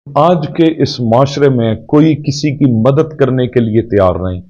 آج کے اس معاشرے میں کوئی کسی کی مدد کرنے کے لیے تیار نہیں،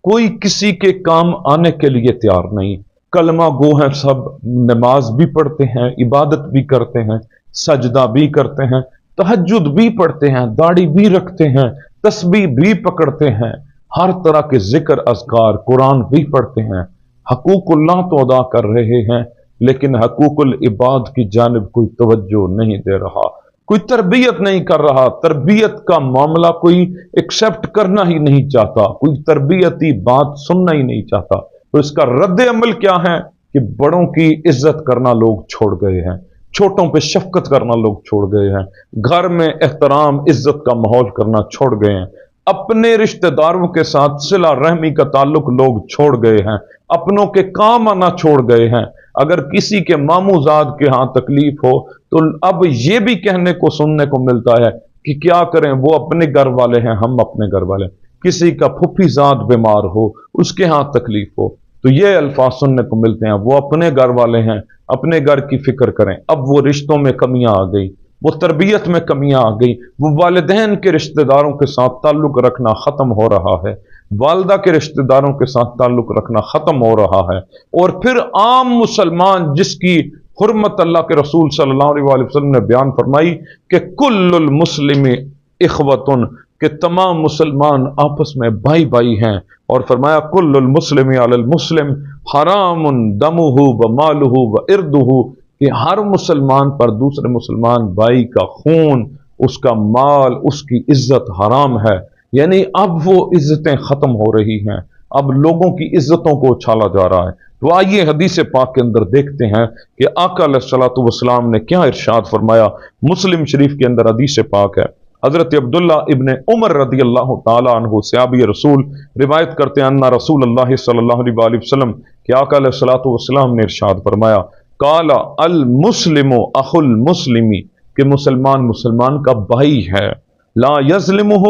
کوئی کسی کے کام آنے کے لیے تیار نہیں۔ کلمہ گو ہیں سب، نماز بھی پڑھتے ہیں، عبادت بھی کرتے ہیں، سجدہ بھی کرتے ہیں، تہجد بھی پڑھتے ہیں، داڑھی بھی رکھتے ہیں، تسبیح بھی پکڑتے ہیں، ہر طرح کے ذکر اذکار قرآن بھی پڑھتے ہیں، حقوق اللہ تو ادا کر رہے ہیں، لیکن حقوق العباد کی جانب کوئی توجہ نہیں دے رہا، کوئی تربیت نہیں کر رہا، تربیت کا معاملہ کوئی ایکسپٹ کرنا ہی نہیں چاہتا، کوئی تربیتی بات سننا ہی نہیں چاہتا۔ تو اس کا رد عمل کیا ہے کہ بڑوں کی عزت کرنا لوگ چھوڑ گئے ہیں، چھوٹوں پہ شفقت کرنا لوگ چھوڑ گئے ہیں، گھر میں احترام عزت کا ماحول کرنا چھوڑ گئے ہیں، اپنے رشتہ داروں کے ساتھ صلہ رحمی کا تعلق لوگ چھوڑ گئے ہیں، اپنوں کے کام آنا چھوڑ گئے ہیں۔ اگر کسی کے ماموں زاد کے ہاں تکلیف ہو تو اب یہ بھی کہنے کو سننے کو ملتا ہے کہ کیا کریں، وہ اپنے گھر والے ہیں، ہم اپنے گھر والے ہیں۔ کسی کا پھوپھی زاد بیمار ہو، اس کے ہاں تکلیف ہو تو یہ الفاظ سننے کو ملتے ہیں، وہ اپنے گھر والے ہیں، اپنے گھر کی فکر کریں۔ اب وہ رشتوں میں کمیاں آ گئی، وہ تربیت میں کمیاں آ گئی، وہ والدین کے رشتہ داروں کے ساتھ تعلق رکھنا ختم ہو رہا ہے، والدہ کے رشتہ داروں کے ساتھ تعلق رکھنا ختم ہو رہا ہے، اور پھر عام مسلمان جس کی حرمت اللہ کے رسول صلی اللہ علیہ وآلہ وسلم نے بیان فرمائی کہ کل المسلم اخوتن، کہ تمام مسلمان آپس میں بھائی بھائی ہیں، اور فرمایا کل المسلم علی المسلم حرام دمہ ومالہ وعرضہ، کہ ہر مسلمان پر دوسرے مسلمان بھائی کا خون، اس کا مال، اس کی عزت حرام ہے۔ یعنی اب وہ عزتیں ختم ہو رہی ہیں، اب لوگوں کی عزتوں کو اچھالا جا رہا ہے۔ تو آئیے حدیث پاک کے اندر دیکھتے ہیں کہ آقا علیہ الصلوۃ والسلام نے کیا ارشاد فرمایا۔ مسلم شریف کے اندر حدیث پاک ہے، حضرت عبداللہ ابن عمر رضی اللہ تعالی عنہ صحابی رسول روایت کرتے ہیں ان رسول اللہ صلی اللہ علیہ وآلہ وسلم کہ آقا علیہ الصلوۃ والسلام نے ارشاد فرمایا قال المسلم اخو المسلم، کہ مسلمان مسلمان کا بھائی ہے، لا یظلمہ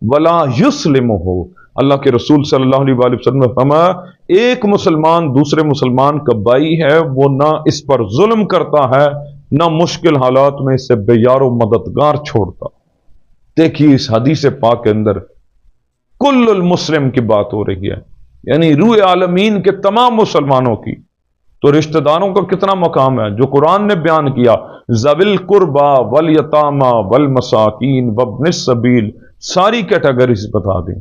ولا یسلمہ۔ اللہ کے رسول صلی اللہ علیہ وآلہ وسلم نے فرمایا ایک مسلمان دوسرے مسلمان کا بھائی ہے، وہ نہ اس پر ظلم کرتا ہے، نہ مشکل حالات میں اسے بے یار و مددگار چھوڑتا۔ دیکھیے اس حدیث پاک کے اندر کل المسلم کی بات ہو رہی ہے، یعنی روح عالمین کے تمام مسلمانوں کی۔ تو رشتہ داروں کا کتنا مقام ہے جو قرآن نے بیان کیا، ذوی القربى والیتامی والمساکین وابن السبیل، ساری کیٹیگریز بتا دیں۔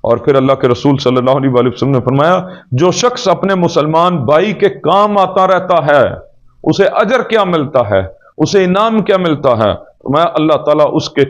اور پھر اللہ کے رسول صلی اللہ علیہ وآلہ وسلم نے فرمایا جو شخص اپنے مسلمان بھائی کے کام آتا رہتا ہے اسے اجر کیا ملتا ہے، اسے انعام کیا ملتا ہے؟ فرمایا اللہ تعالیٰ اس کے